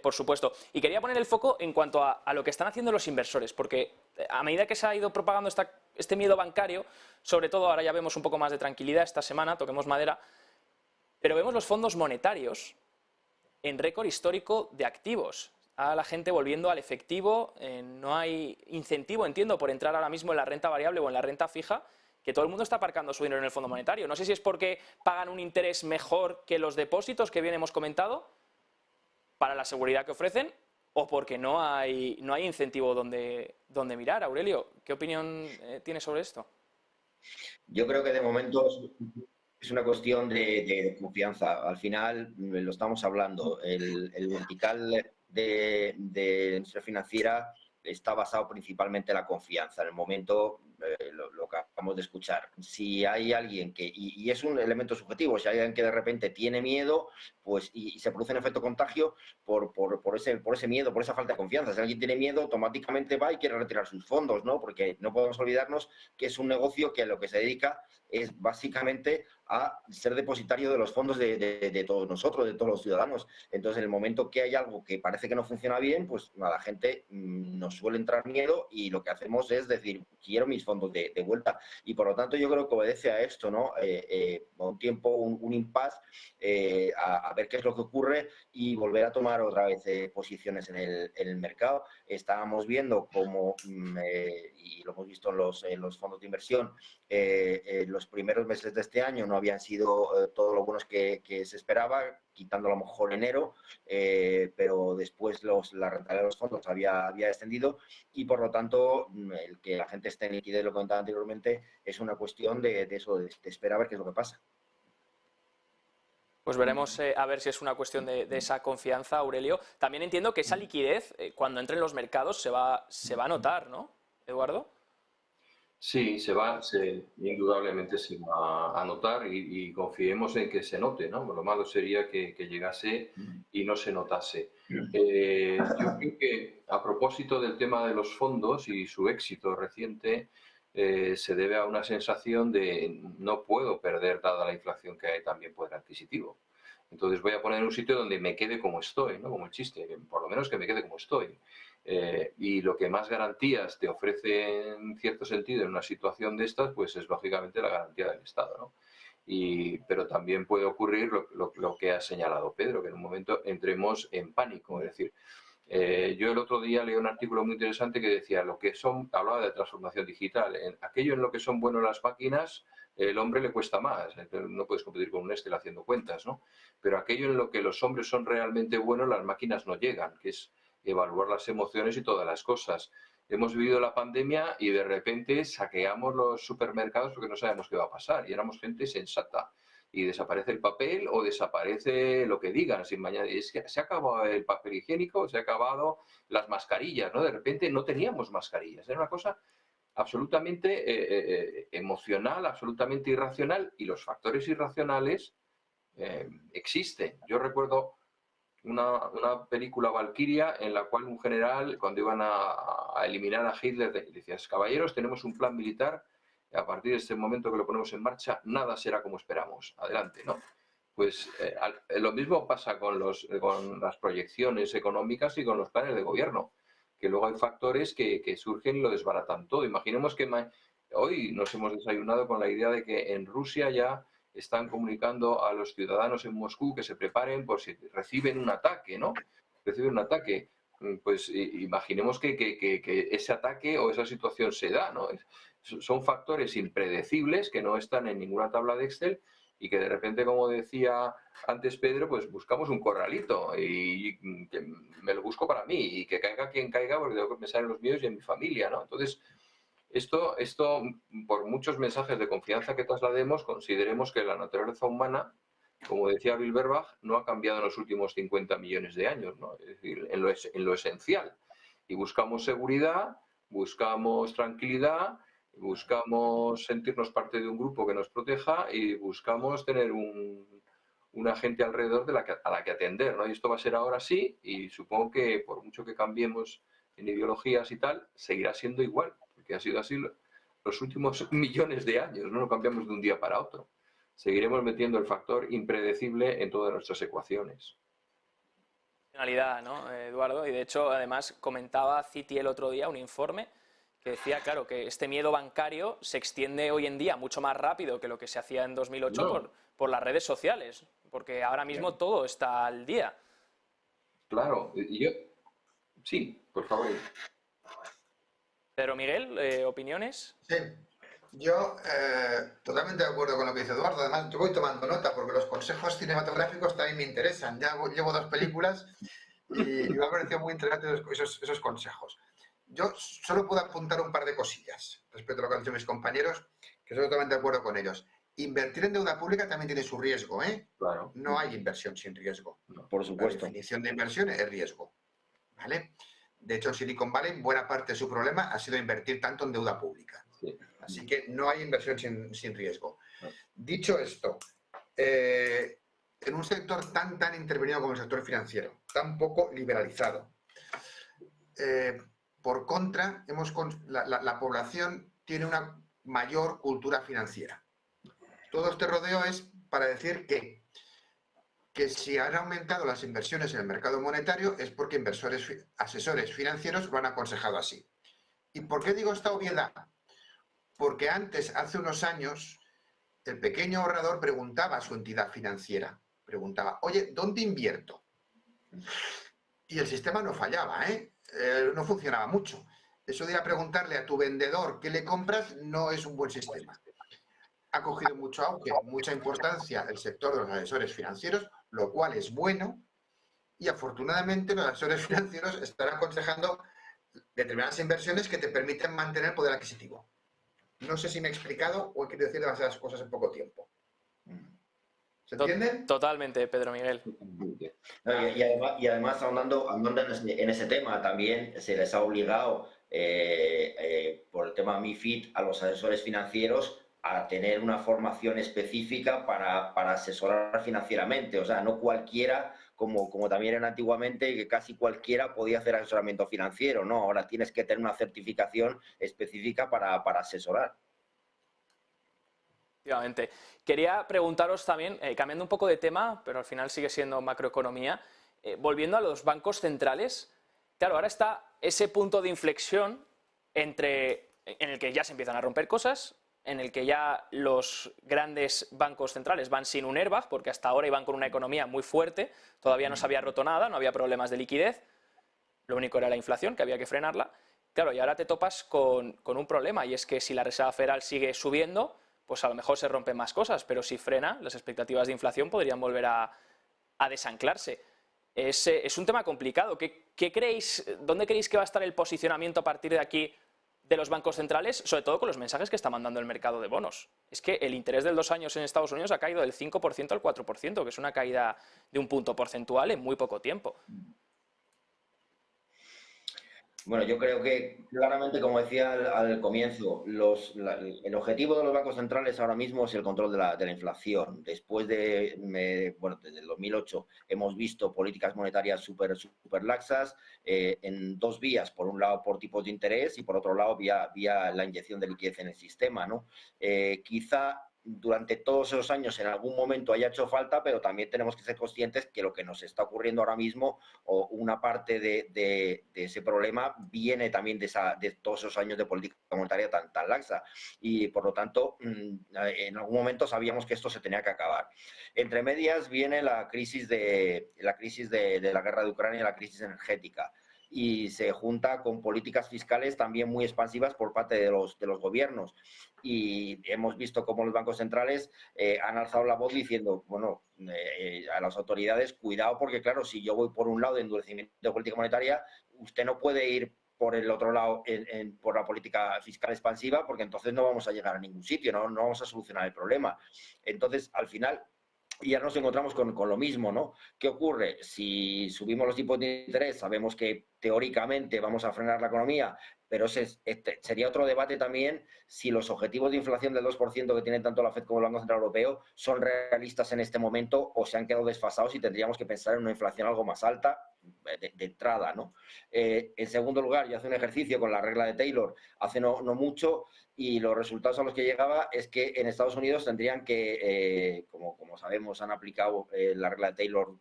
por supuesto. Y quería poner el foco en cuanto a lo que están haciendo los inversores, porque a medida que se ha ido propagando este miedo bancario, sobre todo ahora ya vemos un poco más de tranquilidad esta semana, toquemos madera, pero vemos los fondos monetarios en récord histórico de activos. A la gente volviendo al efectivo, no hay incentivo, entiendo, por entrar ahora mismo en la renta variable o en la renta fija, que todo el mundo está aparcando su dinero en el Fondo Monetario. No sé si es porque pagan un interés mejor que los depósitos que bien hemos comentado, para la seguridad que ofrecen, o porque no hay incentivo donde mirar. Aurelio, ¿qué opinión tienes sobre esto? Yo creo que de momento es una cuestión de confianza. Al final, lo estamos hablando, el vertical de la industria financiera está basado principalmente en la confianza. En el momento, lo que acabamos de escuchar, si hay alguien y es un elemento subjetivo, si hay alguien que de repente tiene miedo, pues y se produce un efecto contagio por ese miedo, por esa falta de confianza. Si alguien tiene miedo, automáticamente va y quiere retirar sus fondos, ¿no? Porque no podemos olvidarnos que es un negocio que a lo que se dedica es básicamente a ser depositario de los fondos de todos nosotros, de todos los ciudadanos. Entonces, en el momento que hay algo que parece que no funciona bien, pues a la gente nos suele entrar miedo y lo que hacemos es decir, quiero mis fondos de vuelta. Y por lo tanto, yo creo que obedece a esto, ¿no? Un tiempo, un impasse, a ver qué es lo que ocurre y volver a tomar otra vez posiciones en el mercado. Estábamos viendo cómo, y lo hemos visto en los fondos de inversión, los primeros meses de este año no habían sido todos los buenos que se esperaba, quitando a lo mejor enero, pero después la rentabilidad de los fondos había descendido y por lo tanto el que la gente esté en liquidez, lo comentaba anteriormente, es una cuestión de eso, de esperar a ver qué es lo que pasa. Pues veremos a ver si es una cuestión de esa confianza, Aurelio. También entiendo que esa liquidez, cuando entre en los mercados, se va a notar, ¿no, Eduardo? Sí, indudablemente se va a notar y confiemos en que se note, ¿no? Lo malo sería que llegase y no se notase. Yo creo que a propósito del tema de los fondos y su éxito reciente, se debe a una sensación de no puedo perder dada la inflación que hay también poder adquisitivo. Entonces voy a poner un sitio donde me quede como estoy, ¿no? Como el chiste, por lo menos que me quede como estoy. Y lo que más garantías te ofrece en cierto sentido en una situación de estas, pues es lógicamente la garantía del Estado, ¿no? Pero también puede ocurrir lo que ha señalado Pedro, que en un momento entremos en pánico. Es decir, yo el otro día leí un artículo muy interesante que decía hablaba de transformación digital. En aquello en lo que son buenas las máquinas, el hombre le cuesta más. No puedes competir con un Excel haciendo cuentas, ¿no? Pero aquello en lo que los hombres son realmente buenos, las máquinas no llegan, que es evaluar las emociones y todas las cosas. Hemos vivido la pandemia y de repente saqueamos los supermercados porque no sabemos qué va a pasar y éramos gente sensata. Y desaparece el papel o desaparece lo que digan. Sin mañana, es que se ha acabado el papel higiénico, se ha acabado las mascarillas, ¿no? De repente no teníamos mascarillas. Era una cosa absolutamente emocional, absolutamente irracional y los factores irracionales existen. Yo recuerdo una película Valkyria en la cual un general, cuando iban a eliminar a Hitler, decía, caballeros, tenemos un plan militar, a partir de este momento que lo ponemos en marcha, nada será como esperamos. Adelante, ¿no? Pues lo mismo pasa con las proyecciones económicas y con los planes de gobierno, que luego hay factores que surgen y lo desbaratan todo. Imaginemos que hoy nos hemos desayunado con la idea de que en Rusia ya están comunicando a los ciudadanos en Moscú que se preparen por si reciben un ataque, ¿no? Reciben un ataque. Pues imaginemos que ese ataque o esa situación se da, ¿no? Son factores impredecibles que no están en ninguna tabla de Excel y que de repente, como decía antes Pedro, pues buscamos un corralito y que me lo busco para mí y que caiga quien caiga porque tengo que pensar en los míos y en mi familia, ¿no? Entonces, esto, por muchos mensajes de confianza que traslademos, consideremos que la naturaleza humana, como decía Bilberbach, no ha cambiado en los últimos 50 millones de años, ¿no? Es decir, en lo esencial. Y buscamos seguridad, buscamos tranquilidad, buscamos sentirnos parte de un grupo que nos proteja y buscamos tener una gente alrededor a la que atender, ¿no? Y esto va a ser ahora sí, y supongo que por mucho que cambiemos en ideologías y tal, seguirá siendo igual, porque ha sido así los últimos millones de años, no lo cambiamos de un día para otro. Seguiremos metiendo el factor impredecible en todas nuestras ecuaciones. Finalidad, ¿no, Eduardo? Y de hecho, además, comentaba Citi el otro día un informe que decía, claro, que este miedo bancario se extiende hoy en día mucho más rápido que lo que se hacía en 2008 No, por las redes sociales, porque ahora mismo todo está al día. claro, yo, sí, por favor. Pedro Miguel, ¿opiniones? Sí, yo totalmente de acuerdo con lo que dice Eduardo. Además, yo voy tomando nota porque los consejos cinematográficos también me interesan. Llevo 2 películas y me ha parecido muy interesante esos consejos. Yo solo puedo apuntar un par de cosillas respecto a lo que han dicho mis compañeros, que estoy totalmente de acuerdo con ellos. Invertir en deuda pública también tiene su riesgo, ¿eh? Claro, No hay inversión sin riesgo. Por La supuesto. definición de inversión es riesgo, ¿vale? De hecho, en Silicon Valley, buena parte de su problema ha sido invertir tanto en deuda pública. sí. Así que no hay inversión sin riesgo. No. Dicho esto, en un sector tan intervenido como el sector financiero, tan poco liberalizado, por contra, la población tiene una mayor cultura financiera. Todo este rodeo es para decir que si han aumentado las inversiones en el mercado monetario es porque asesores financieros lo han aconsejado así. ¿Y por qué digo esta obviedad? Porque antes, hace unos años, el pequeño ahorrador preguntaba a su entidad financiera, preguntaba, oye, ¿dónde invierto? Y el sistema no fallaba, no funcionaba mucho. Eso de ir a preguntarle a tu vendedor qué le compras no es un buen sistema. Ha cogido mucho auge, mucha importancia el sector de los asesores financieros, lo cual es bueno, y afortunadamente los asesores financieros están aconsejando determinadas inversiones que te permiten mantener poder adquisitivo. No sé si me he explicado o he querido decir demasiadas cosas en poco tiempo. ¿Se entiende? Totalmente, Pedro Miguel. No, y además ahondando en ese tema, también se les ha obligado por el tema MiFID a los asesores financieros a tener una formación específica para asesorar financieramente. O sea, no cualquiera, como también era antiguamente, que casi cualquiera podía hacer asesoramiento financiero, ¿no? Ahora tienes que tener una certificación específica para asesorar. Efectivamente. Quería preguntaros también, cambiando un poco de tema, pero al final sigue siendo macroeconomía, volviendo a los bancos centrales, claro, ahora está ese punto de inflexión en el que ya se empiezan a romper cosas, en el que ya los grandes bancos centrales van sin un airbag, porque hasta ahora iban con una economía muy fuerte, todavía no se había roto nada, no había problemas de liquidez, lo único era la inflación, que había que frenarla. Claro, y ahora te topas con un problema, y es que si la Reserva Federal sigue subiendo, pues a lo mejor se rompen más cosas, pero si frena, las expectativas de inflación podrían volver a desanclarse. Es un tema complicado. ¿Qué creéis, dónde creéis que va a estar el posicionamiento a partir de aquí de los bancos centrales, sobre todo con los mensajes que está mandando el mercado de bonos? Es que el interés del 2 años en Estados Unidos ha caído del 5% al 4%, que es una caída de un punto porcentual en muy poco tiempo. Bueno, yo creo que claramente, como decía al comienzo, el objetivo de los bancos centrales ahora mismo es el control de la inflación. Después desde el 2008 hemos visto políticas monetarias súper laxas en dos vías. Por un lado, por tipos de interés y por otro lado, vía la inyección de liquidez en el sistema, ¿no? Quizá durante todos esos años en algún momento haya hecho falta, pero también tenemos que ser conscientes que lo que nos está ocurriendo ahora mismo, o una parte de ese problema, viene también de todos esos años de política monetaria tan laxa. Y por lo tanto, en algún momento sabíamos que esto se tenía que acabar. Entre medias viene la crisis de la guerra de Ucrania, la crisis energética, y se junta con políticas fiscales también muy expansivas por parte de los gobiernos. Y hemos visto cómo los bancos centrales han alzado la voz diciendo, bueno, a las autoridades, cuidado, porque claro, si yo voy por un lado de endurecimiento de política monetaria, usted no puede ir por el otro lado por la política fiscal expansiva, porque entonces no vamos a llegar a ningún sitio, no vamos a solucionar el problema. Entonces, al final, y ahora nos encontramos con lo mismo, ¿no? ¿Qué ocurre? Si subimos los tipos de interés, sabemos que teóricamente vamos a frenar la economía, pero sería otro debate también si los objetivos de inflación del 2% que tienen tanto la FED como el Banco Central Europeo son realistas en este momento o se han quedado desfasados y tendríamos que pensar en una inflación algo más alta de entrada, ¿no? En segundo lugar, yo hice un ejercicio con la regla de Taylor hace no mucho, y los resultados a los que llegaba es que en Estados Unidos tendrían que, como sabemos, han aplicado la regla de Taylor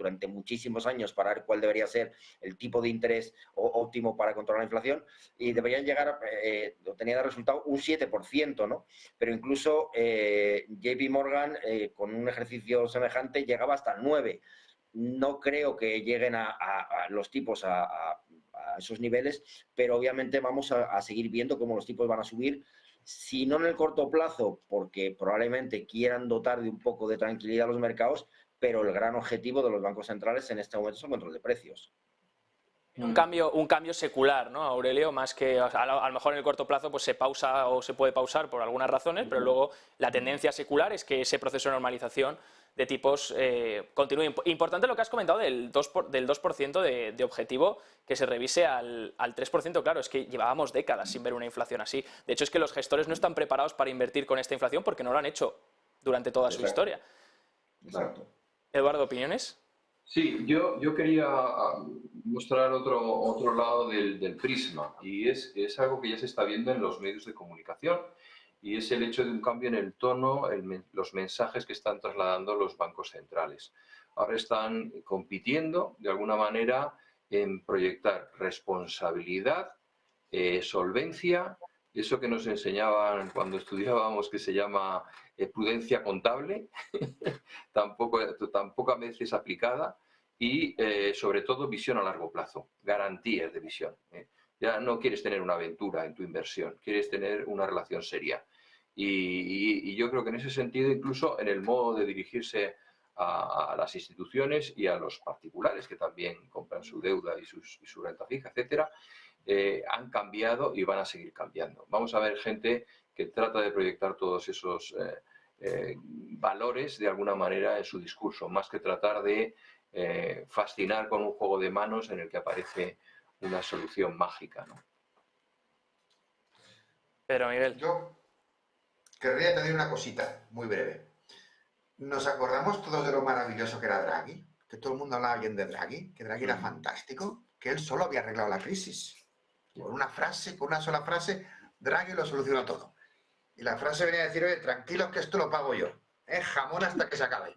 durante muchísimos años para ver cuál debería ser el tipo de interés óptimo para controlar la inflación, y deberían llegar, tenía de resultado un 7%, ¿no? Pero incluso JP Morgan, con un ejercicio semejante, llegaba hasta el 9%. No creo que lleguen a los tipos a esos niveles, pero obviamente vamos a seguir viendo cómo los tipos van a subir, si no en el corto plazo, porque probablemente quieran dotar de un poco de tranquilidad a los mercados, pero el gran objetivo de los bancos centrales en este momento es el control de precios. Un cambio secular, ¿no, Aurelio? Más que a lo mejor en el corto plazo pues se pausa o se puede pausar por algunas razones, pero luego la tendencia secular es que ese proceso de normalización de tipos continúe. Importante lo que has comentado del 2% de objetivo, que se revise al 3%. Claro, es que llevábamos décadas sin ver una inflación así. De hecho, es que los gestores no están preparados para invertir con esta inflación porque no lo han hecho durante toda su historia. Exacto. Eduardo, ¿opiniones? Sí, yo quería mostrar otro lado del prisma, y es algo que ya se está viendo en los medios de comunicación, y es el hecho de un cambio en el tono, los mensajes que están trasladando los bancos centrales. Ahora están compitiendo, de alguna manera, en proyectar responsabilidad, solvencia, eso que nos enseñaban cuando estudiábamos, que se llama prudencia contable, tampoco a veces aplicada, y sobre todo visión a largo plazo, garantías de visión. Ya no quieres tener una aventura en tu inversión, quieres tener una relación seria. Y yo creo que en ese sentido, incluso en el modo de dirigirse a las instituciones y a los particulares que también compran su deuda y su renta fija, etcétera, han cambiado y van a seguir cambiando. Vamos a ver gente que trata de proyectar todos esos valores de alguna manera en su discurso, más que tratar de fascinar con un juego de manos en el que aparece una solución mágica, ¿no? Pedro Miguel. Yo querría añadir una cosita muy breve. ¿Nos acordamos todos de lo maravilloso que era Draghi? Que todo el mundo hablaba bien de Draghi, que Draghi era fantástico, que él solo había arreglado la crisis. Con una sola frase, Draghi lo solucionó todo. Y la frase venía a decir, oye, tranquilos que esto lo pago yo. Jamón hasta que se acabe.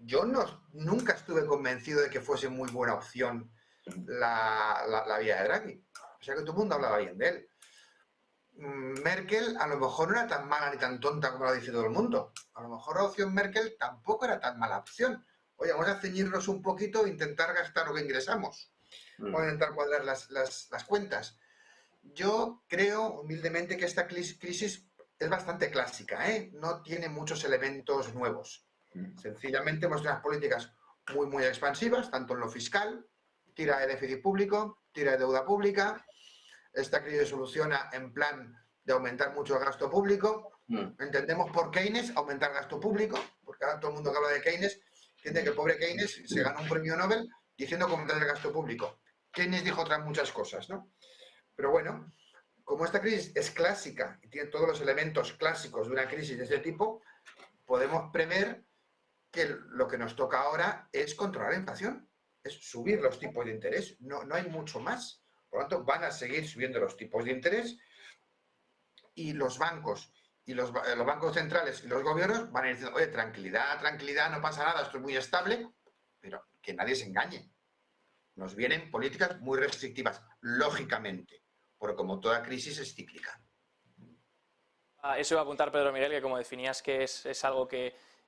Yo nunca estuve convencido de que fuese muy buena opción la vía de Draghi. O sea que todo el mundo hablaba bien de él. Merkel a lo mejor no era tan mala ni tan tonta como lo dice todo el mundo. A lo mejor la opción Merkel tampoco era tan mala opción. Oye, vamos a ceñirnos un poquito e intentar gastar lo que ingresamos. Vamos a intentar cuadrar las cuentas. Yo creo humildemente que esta crisis es bastante clásica, ¿eh? No tiene muchos elementos nuevos. Sencillamente hemos tenido unas políticas muy expansivas, tanto en lo fiscal, tira de déficit público, tira de deuda pública. Esta crisis se soluciona en plan de aumentar mucho el gasto público. Entendemos por Keynes aumentar gasto público, porque ahora todo el mundo que habla de Keynes entiende que el pobre Keynes se ganó un premio Nobel diciendo que aumentar el gasto público. Keynes dijo otras muchas cosas, ¿no? Pero bueno, como esta crisis es clásica y tiene todos los elementos clásicos de una crisis de este tipo, podemos prever que lo que nos toca ahora es controlar la inflación, es subir los tipos de interés, no hay mucho más. Por lo tanto, van a seguir subiendo los tipos de interés y los bancos y los bancos centrales y los gobiernos van a ir diciendo, oye, tranquilidad, no pasa nada, esto es muy estable, pero que nadie se engañe. Nos vienen políticas muy restrictivas, lógicamente, porque como toda crisis es cíclica. Eso iba a apuntar Pedro Miguel, que como definías que es algo que